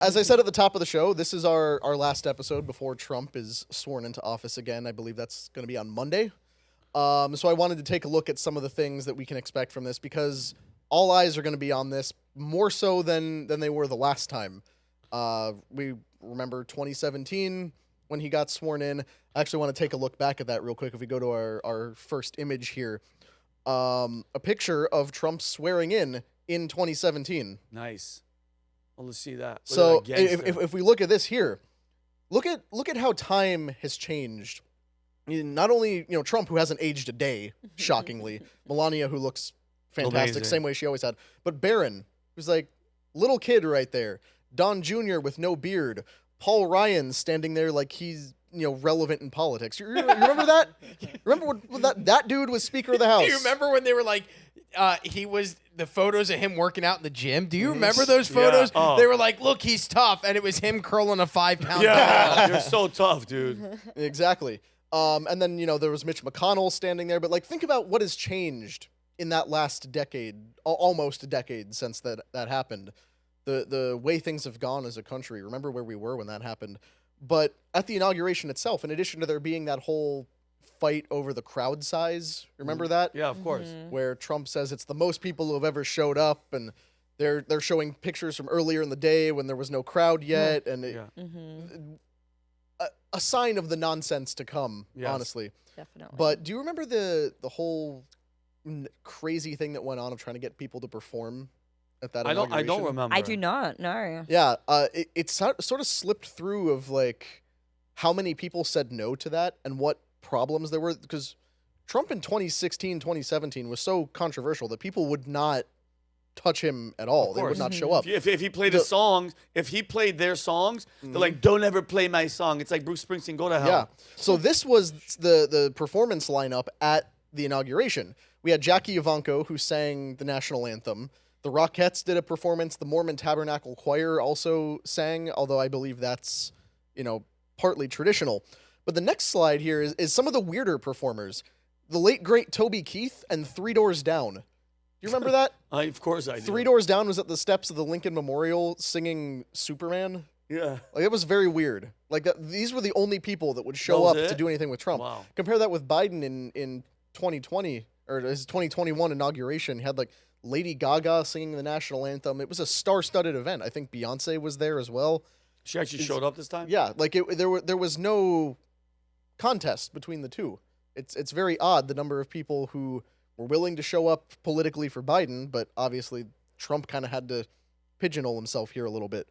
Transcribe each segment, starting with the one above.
As I said at the top of the show, this is our last episode before Trump is sworn into office again. I believe that's going to be on Monday. So I wanted to take a look at some of the things that we can expect from this because all eyes are going to be on this more so than they were the last time. We remember 2017 when he got sworn in. I actually want to take a look back at that real quick. If we go to our first image here, a picture of Trump swearing in 2017. Nice. Well, let's see that. So if we look at this here, look at how time has changed. Not only Trump, who hasn't aged a day, shockingly, Melania, who looks fantastic, Amazing. same way she always had, but Barron, who's like little kid right there, Don Jr. with no beard, Paul Ryan standing there like he's relevant in politics. You remember that? Remember when that dude was Speaker of the House? Do you remember when they were like, he was the photos of him working out in the gym? Do you remember those photos? Yeah. Oh. They were like, look, he's tough, and it was him curling a 5-pound. Yeah, you're so tough, dude. Exactly. And then there was Mitch McConnell standing there, but like think about what has changed in that last decade, almost a decade since that happened. The way things have gone as a country. Remember where we were when that happened. But at the inauguration itself, in addition to there being that whole fight over the crowd size, remember that? Yeah, of course. Where Trump says it's the most people who have ever showed up, and they're showing pictures from earlier in the day when there was no crowd yet, and a sign of the nonsense to come, honestly. Definitely. But do you remember the whole crazy thing that went on of trying to get people to perform at that inauguration? I don't remember. I do not. No. Yeah, it sort of slipped through of like how many people said no to that and what problems there were, because Trump in 2016, 2017 was so controversial that people would not touch him at all. They would not show up. If he played a song, if he played their songs, they're like, don't ever play my song. It's like Bruce Springsteen, go to hell. Yeah. So this was the performance lineup at the inauguration. We had Jackie Ivanko, who sang the national anthem. The Rockettes did a performance. The Mormon Tabernacle Choir also sang, although I believe that's, partly traditional. But the next slide here is some of the weirder performers. The late, great Toby Keith and Three Doors Down. Do you remember that? Of course I do. Three Doors Down was at the steps of the Lincoln Memorial singing Superman. Yeah. Like, it was very weird. Like, these were the only people that would show up to do anything with Trump. Wow. Compare that with Biden in 2020, or his 2021 inauguration. He had, like, Lady Gaga singing the national anthem. It was a star-studded event. I think Beyonce was there as well. She actually showed up this time? Yeah, like, there was no contest between the two. It's very odd, the number of people who were willing to show up politically for Biden, but obviously Trump kind of had to pigeonhole himself here a little bit.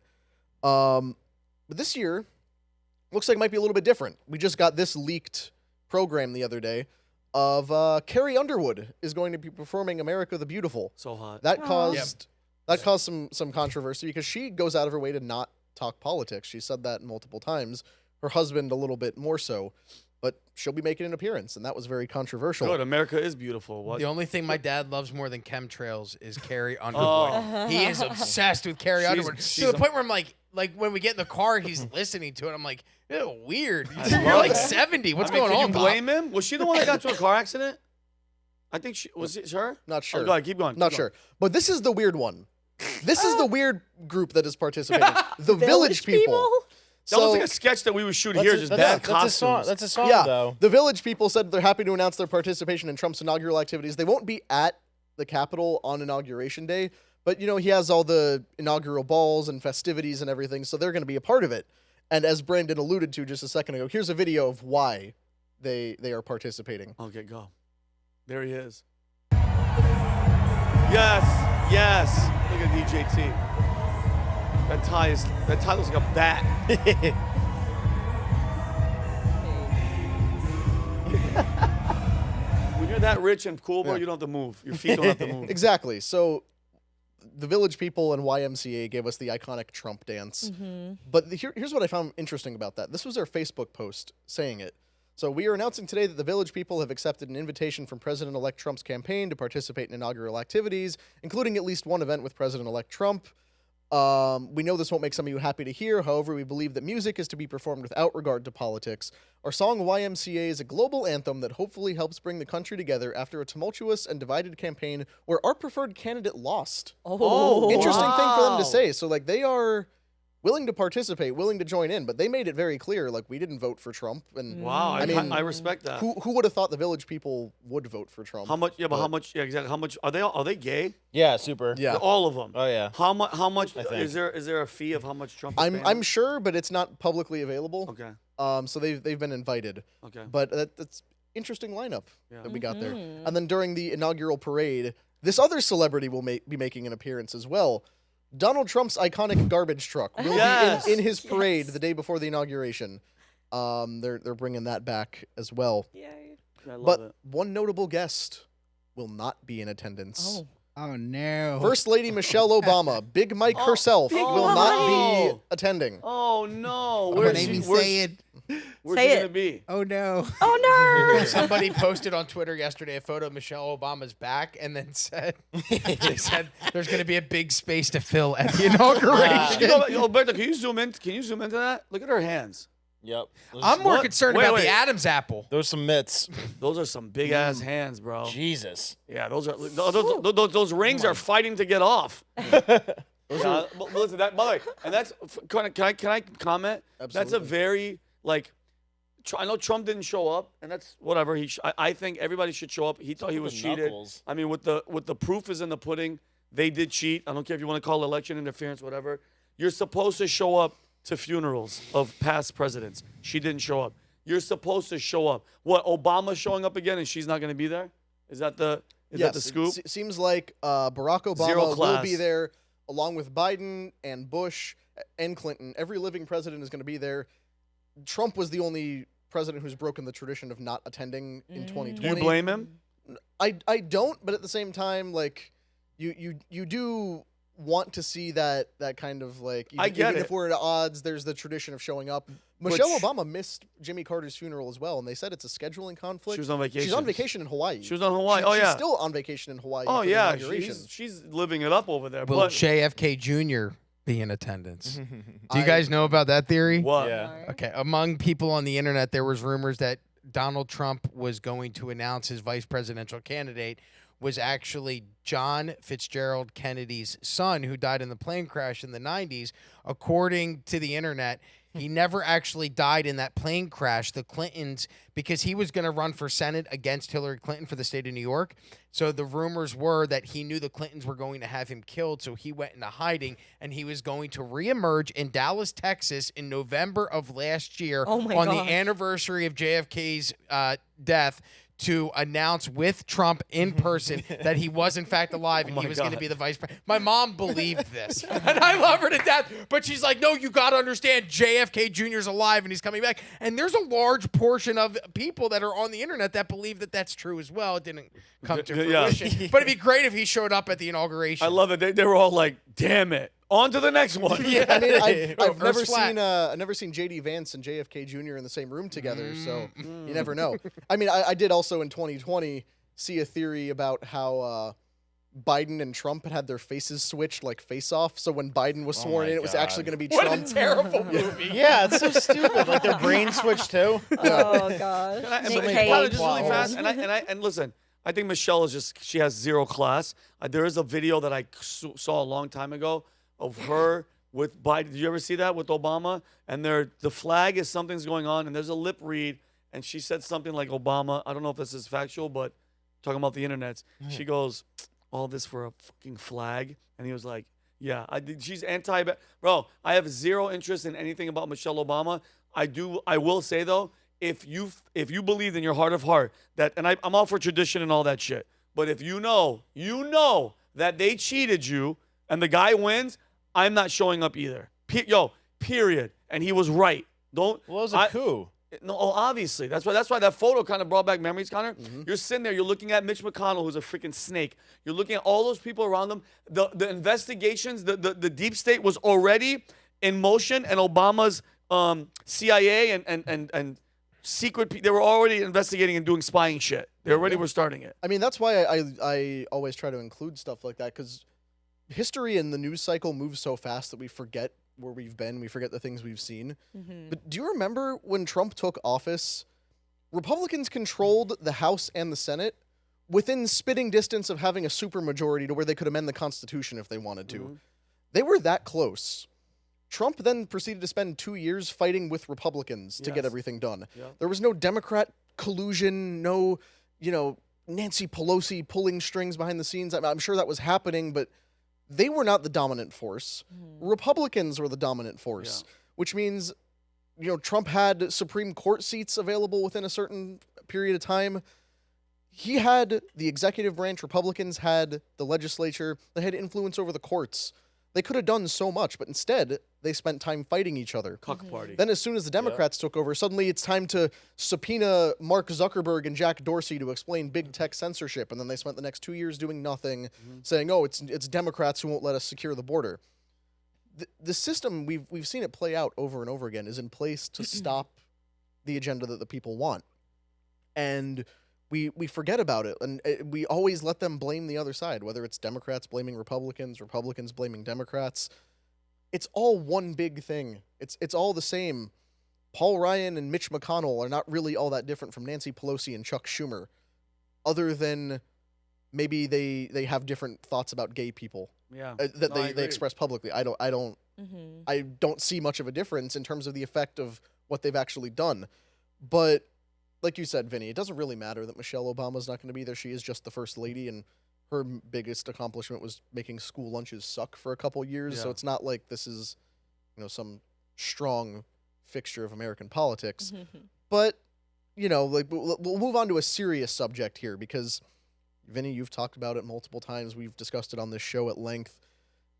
But this year looks like it might be a little bit different. We just got this leaked program the other day of Carrie Underwood is going to be performing America the Beautiful. So hot. That caused some controversy because she goes out of her way to not talk politics. She said that multiple times. Her husband a little bit more so. But she'll be making an appearance, and that was very controversial. Good. America is beautiful. What? The only thing my dad loves more than chemtrails is Carrie Underwood. He is obsessed with Carrie Underwood to the point where I'm like when we get in the car, he's listening to it. I'm like, ew, weird. You're like 70. What's going on? Can you blame him? Was she the one that got into a car accident? I think was it her? Not sure. Oh, go ahead, keep going. Not sure. But this is the weird one. This is the weird group that is participating. The Village People. That looks like a sketch that we would shoot here, just bad costumes. That's a song, Yeah, though. the Village People said they're happy to announce their participation in Trump's inaugural activities. They won't be at the Capitol on Inauguration Day, but, he has all the inaugural balls and festivities and everything, so they're going to be a part of it. And as Brandon alluded to just a second ago, here's a video of why they are participating. Okay, go. There he is. Yes. Look at DJT. That tie looks like a bat. When you're that rich and cool, bro, you don't have to move. Your feet don't have to move. Exactly. So the Village People and YMCA gave us the iconic Trump dance. But here's what I found interesting about that. This was their Facebook post saying it. So we are announcing today that the Village People have accepted an invitation from President-elect Trump's campaign to participate in inaugural activities, including at least one event with President-elect Trump. We know this won't make some of you happy to hear. However, we believe that music is to be performed without regard to politics. Our song YMCA is a global anthem that hopefully helps bring the country together after a tumultuous and divided campaign where our preferred candidate lost. Oh, Interesting thing for them to say. So, like, they are willing to participate, willing to join in, but they made it very clear, like, we didn't vote for Trump. And Wow, I mean, I respect that. who would have thought the Village people would vote for Trump? How much? Yeah, but how much? Yeah, exactly. How much are they gay? Yeah, super. Yeah. All of them. Oh yeah. How much? How much think. is there a fee of how much Trump? Is paying I'm them? sure, but it's not publicly available. Okay. So they've been invited. Okay. But that's interesting lineup Yeah. that we got there. And then during the inaugural parade, this other celebrity will be making an appearance as well. Donald Trump's iconic garbage truck will Yes. be in his parade the day before the inauguration. They're bringing that back as well. Yay. I love But it. one notable guest will not be in attendance. Oh no. First Lady Michelle Obama, Big Mike Oh, herself, Big will not be Mike. attending. Oh no! Come Where's on, she? Amy, Where's, say it. where's Say she it. gonna be? Oh no. Oh no! Somebody posted on Twitter yesterday a photo of Michelle Obama's back, and then said they said there's going to be a big space to fill at the inauguration. Alberto, can you zoom in? Can you zoom into that? Look at her hands. Yep. I'm more What? concerned Wait, about wait. the Adam's apple. Those some mitts. Those are some big ass hands, bro. Jesus. Yeah, those are those rings are fighting to get off. Yeah, but listen, that by the way, and that's can I comment? That's a Absolutely. very like. I know Trump didn't show up, and that's whatever. I think everybody should show up. He thought he was with cheated. knuckles. I mean, with the proof is in the pudding. They did cheat. I don't care if you want to call it election interference, whatever. You're supposed to show up to funerals of past presidents. She didn't show up. You're supposed to show up. What? Obama's showing up again, and she's not going to be there? Is that the scoop? It seems like Barack Zero Obama will class. be there along with Biden and Bush and Clinton. Every living president is going to be there. Trump was the only president who's broken the tradition of not attending in 2020. Do you blame him? I don't, but at the same time, like you do want to see that kind of like I get even it. if we're at odds, there's the tradition of showing up. Michelle But Obama missed Jimmy Carter's funeral as well, and they said it's a scheduling conflict. She was on vacation. She's on vacation in Hawaii. She was on Hawaii. She's yeah. still on vacation in Hawaii. Oh for the yeah. inauguration. She's living it up over there. Will But JFK Jr. be in attendance? Do you I- guys know about that theory? what? Yeah. Okay, among people on the internet, there was rumors that Donald Trump was going to announce his vice presidential candidate was actually John Fitzgerald Kennedy's son, who died in the plane crash in the 90s. According to the internet, he never actually died in that plane crash. The Clintons, because he was going to run for Senate against Hillary Clinton for the state of New York. So the rumors were that he knew the Clintons were going to have him killed. So he went into hiding, and he was going to reemerge in Dallas, Texas in November of last year Oh my on gosh. the anniversary of JFK's death to announce with Trump in person that he was in fact alive and Oh he my was going to God. be the vice president. My mom believed this, and I love her to death. But she's like, "No, you got to understand, JFK Jr.'s alive and he's coming back." And there's a large portion of people that are on the internet that believe that that's true as well. It didn't come to Yeah. fruition, but it'd be great if he showed up at the inauguration. I love it. They were all like, "Damn it, on to the next one." Yeah. I mean, I've Earth's never flat. I've never seen JD Vance and JFK Jr. in the same room together, so you never know. I mean, I did also in 2020 see a theory about how Biden and Trump had their faces switched, like face off. So when Biden was sworn my in, it was God. actually going to be What Trump. a terrible movie. Yeah, it's so stupid. Like their brain switched too. Oh gosh. And Nick but Cage. Tyler, just plot really holes. fast. And listen, I think Michelle is she has zero class. There is a video that I saw a long time ago of her with Biden. Did you ever see that with Obama? And the flag is something's going on, and there's a lip read, and she said something like Obama. I don't know if this is factual, but talking about the internets, she goes, "All this for a fucking flag," and he was like, "Yeah, she's anti." Bro, I have zero interest in anything about Michelle Obama. I will say though, if you believe in your heart of heart that, and I'm all for tradition and all that shit, but if you know that they cheated you and the guy wins, I'm not showing up either. Period. And he was right. Don't. Well, it was a coup. No, obviously. That's why that photo kind of brought back memories, Connor. You're sitting there, you're looking at Mitch McConnell, who's a freaking snake. You're looking at all those people around them. The investigations, the deep state was already in motion, and Obama's CIA and secret, they were already investigating and doing spying shit. They already were starting it. I mean, that's why I always try to include stuff like that, because history and the news cycle moves so fast that we forget where we've been, we forget the things we've seen. But do you remember when Trump took office, Republicans controlled the House and the Senate within spitting distance of having a supermajority to where they could amend the Constitution if they wanted to. They were that close. Trump then proceeded to spend 2 years fighting with Republicans to get Yes. everything done. Yep. There was no Democrat collusion, no, Nancy Pelosi pulling strings behind the scenes. I'm sure that was happening, but they were not the dominant force. Republicans were the dominant force, which means, Trump had Supreme Court seats available within a certain period of time. He had the executive branch, Republicans had the legislature, they had influence over the courts. They could have done so much, but instead, they spent time fighting each other. Cuck party. Then as soon as the Democrats took over, suddenly it's time to subpoena Mark Zuckerberg and Jack Dorsey to explain big tech censorship, and then they spent the next 2 years doing nothing, saying, "Oh, it's Democrats who won't let us secure the border." The system, we've seen it play out over and over again, is in place to stop the agenda that the people want. And we forget about it, and we always let them blame the other side, whether it's Democrats blaming Republicans, Republicans blaming Democrats. It's all one big thing. It's all the same. Paul Ryan and Mitch McConnell are not really all that different from Nancy Pelosi and Chuck Schumer, other than maybe they have different thoughts about gay people that they express publicly. I don't see much of a difference in terms of the effect of what they've actually done. But like you said, Vinny, it doesn't really matter that Michelle Obama's not going to be there. She is just the first lady, and her biggest accomplishment was making school lunches suck for a couple years. So it's not like this is, some strong fixture of American politics. But, we'll move on to a serious subject here because, Vinny, you've talked about it multiple times. We've discussed it on this show at length.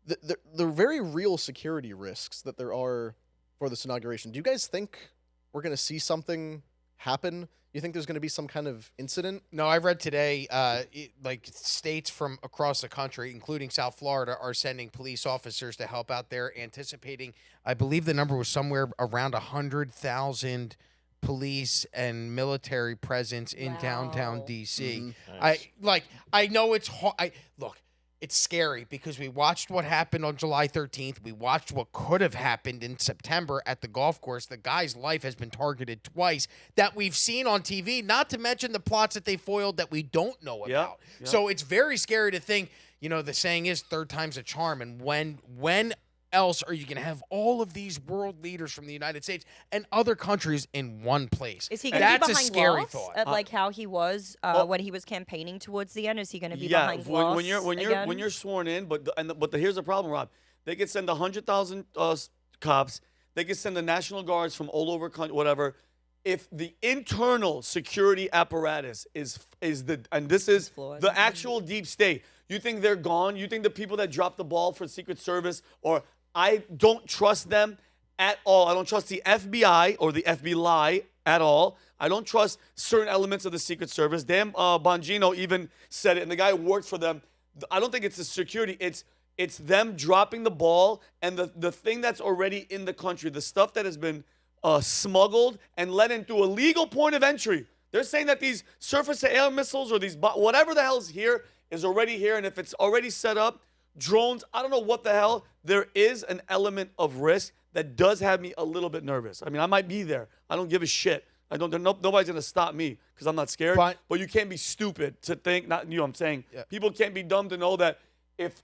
The very real security risks that there are for this inauguration. Do you guys think we're going to see something happen? You think there's going to be some kind of incident? No, I read today, states from across the country, including South Florida, are sending police officers to help out there, anticipating, I believe the number was somewhere around 100,000 police and military presence in downtown D.C. Nice. I know it's hard. Look, it's scary because we watched what happened on July 13th. We watched what could have happened in September at the golf course. The guy's life has been targeted twice that we've seen on TV, not to mention the plots that they foiled that we don't know about. So it's very scary to think, the saying is third time's a charm. And when else are you going to have all of these world leaders from the United States and other countries in one place? Is he going to be behind That's a scary glass thought. at how he was when he was campaigning towards the end? Is he going to be behind glass when you're sworn in, but here's the problem, Rob. They could send 100,000 cops. They could send the National Guards from all over whatever. If the internal security apparatus is the actual deep state, you think they're gone? You think the people that dropped the ball for Secret Service, or I don't trust them at all. I don't trust the FBI or the FBI at all. I don't trust certain elements of the Secret Service. Dan Bongino even said it, and the guy who worked for them. I don't think it's the security. It's them dropping the ball, and the thing that's already in the country, the stuff that has been smuggled and let in through a legal point of entry. They're saying that these surface-to-air missiles or these whatever the hell is here is already here, and if it's already set up, drones, I don't know what the hell. There is an element of risk that does have me a little bit nervous. I mean, I might be there. I don't give a shit. Nobody's gonna stop me because I'm not scared. But you can't be stupid to think. Not you. I'm saying people can't be dumb to know that if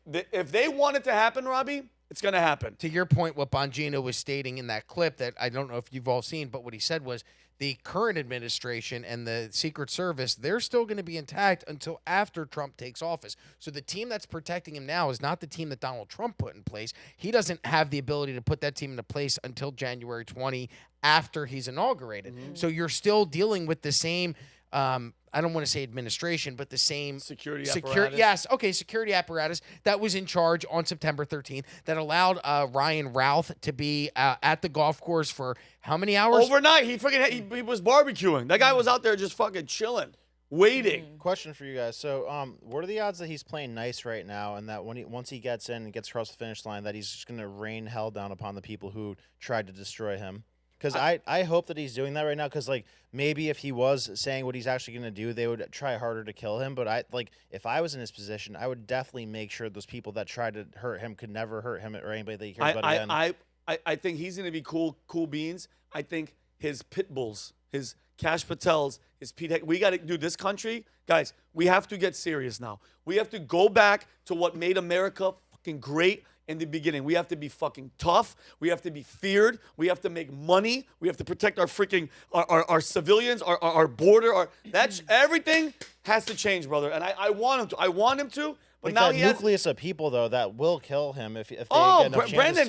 they want it to happen, Robbie, it's gonna happen. To your point, what Bongino was stating in that clip that I don't know if you've all seen, but what he said was the current administration and the Secret Service, they're still going to be intact until after Trump takes office. So the team that's protecting him now is not the team that Donald Trump put in place. He doesn't have the ability to put that team into place until January 20 after he's inaugurated. So you're still dealing with the same I don't want to say administration, but the same security apparatus. Yes, okay, security apparatus that was in charge on September 13th that allowed Ryan Routh to be at the golf course for how many hours? Overnight. He was barbecuing. That guy was out there just fucking chilling, waiting. Question for you guys. So, what are the odds that he's playing nice right now, and that once he gets in and gets across the finish line, that he's just going to rain hell down upon the people who tried to destroy him? Because I hope that he's doing that right now. Because maybe if he was saying what he's actually going to do, they would try harder to kill him. But if I was in his position, I would definitely make sure those people that tried to hurt him could never hurt him or anybody that he cares about again. I think he's going to be cool beans. I think his pit bulls, his Cash Patels, his Pete. We got to do this country, guys. We have to get serious now. We have to go back to what made America fucking great in the beginning. We have to be fucking tough. We have to be feared. We have to make money. We have to protect our freaking our civilians, our border. That's everything has to change, brother. And I want him to. I want him to. But like now that he has nucleus of people though that will kill him if they get enough chances Brandon,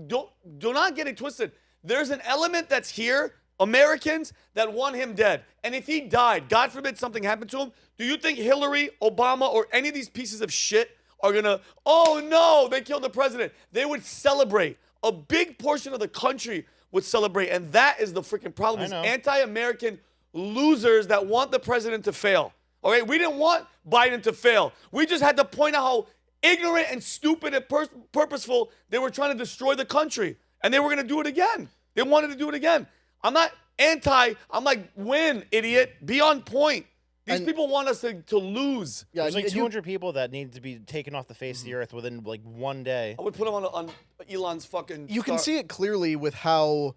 to. do not get it twisted. There's an element that's here, Americans, that want him dead. And if he died, God forbid something happened to him, do you think Hillary, Obama, or any of these pieces of shit are gonna, oh no, they killed the president? They would celebrate. A big portion of the country would celebrate. And that is the freaking problem. These anti-American losers that want the president to fail. All right, we didn't want Biden to fail. We just had to point out how ignorant and stupid and purposeful they were trying to destroy the country. And they were going to do it again. They wanted to do it again. I'm not anti. I'm like, win, idiot. Be on point. These people want us to lose. Yeah, there's like 200 people that need to be taken off the face of the earth within like one day. I would put them on Elon's fucking You can see it clearly with how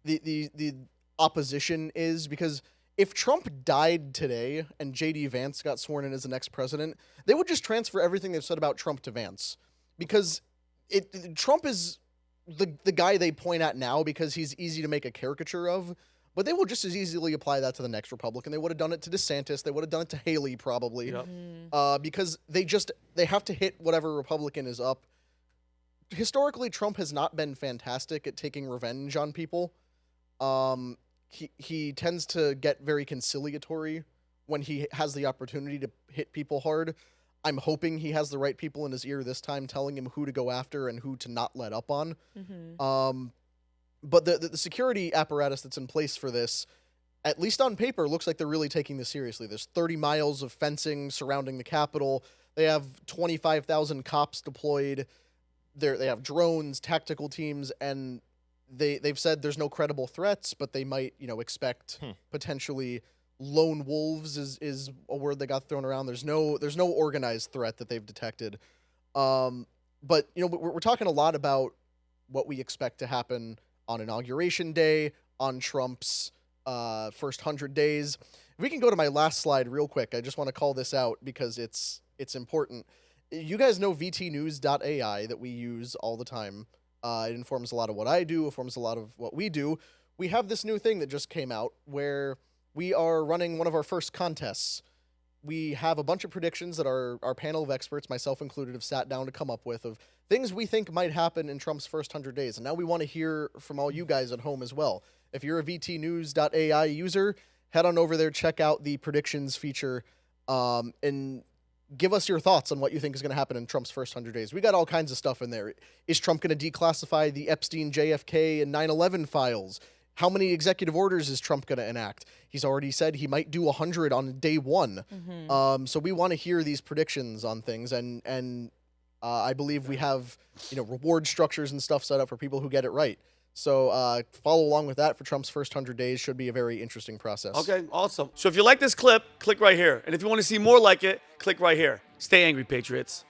the opposition is, because if Trump died today and J.D. Vance got sworn in as the next president, they would just transfer everything they've said about Trump to Vance. Because Trump is the guy they point at now because he's easy to make a caricature of, but they will just as easily apply that to the next Republican. They would have done it to DeSantis. They would have done it to Haley probably. Yep. Because they have to hit whatever Republican is up. Historically, Trump has not been fantastic at taking revenge on people. He tends to get very conciliatory when he has the opportunity to hit people hard. I'm hoping he has the right people in his ear this time telling him who to go after and who to not let up on. But the security apparatus that's in place for this, at least on paper, looks like they're really taking this seriously. There's 30 miles of fencing surrounding the Capitol. They have 25,000 cops deployed. They have drones, tactical teams, and they've said there's no credible threats, but they might, expect potentially lone wolves is a word that got thrown around. There's no organized threat that they've detected. But we're talking a lot about what we expect to happen on Inauguration Day, on Trump's first 100 days. If we can go to my last slide real quick, I just want to call this out because it's important. You guys know vtnews.ai that we use all the time. It informs a lot of what I do, informs a lot of what we do. We have this new thing that just came out where we are running one of our first contests. We have a bunch of predictions that our panel of experts, myself included, have sat down to come up with of things we think might happen in Trump's first 100 days. And now we want to hear from all you guys at home as well. If you're a vtnews.ai user, head on over there, check out the predictions feature, and give us your thoughts on what you think is going to happen in Trump's first 100 days. We got all kinds of stuff in there. Is Trump going to declassify the Epstein, JFK, and 9/11 files? How many executive orders is Trump going to enact? He's already said he might do 100 on day one. So we want to hear these predictions on things, and I believe we have reward structures and stuff set up for people who get it right. So follow along with that for Trump's first 100 days. Should be a very interesting process. Okay, awesome. So if you like this clip, click right here. And if you want to see more like it, click right here. Stay angry, Patriots.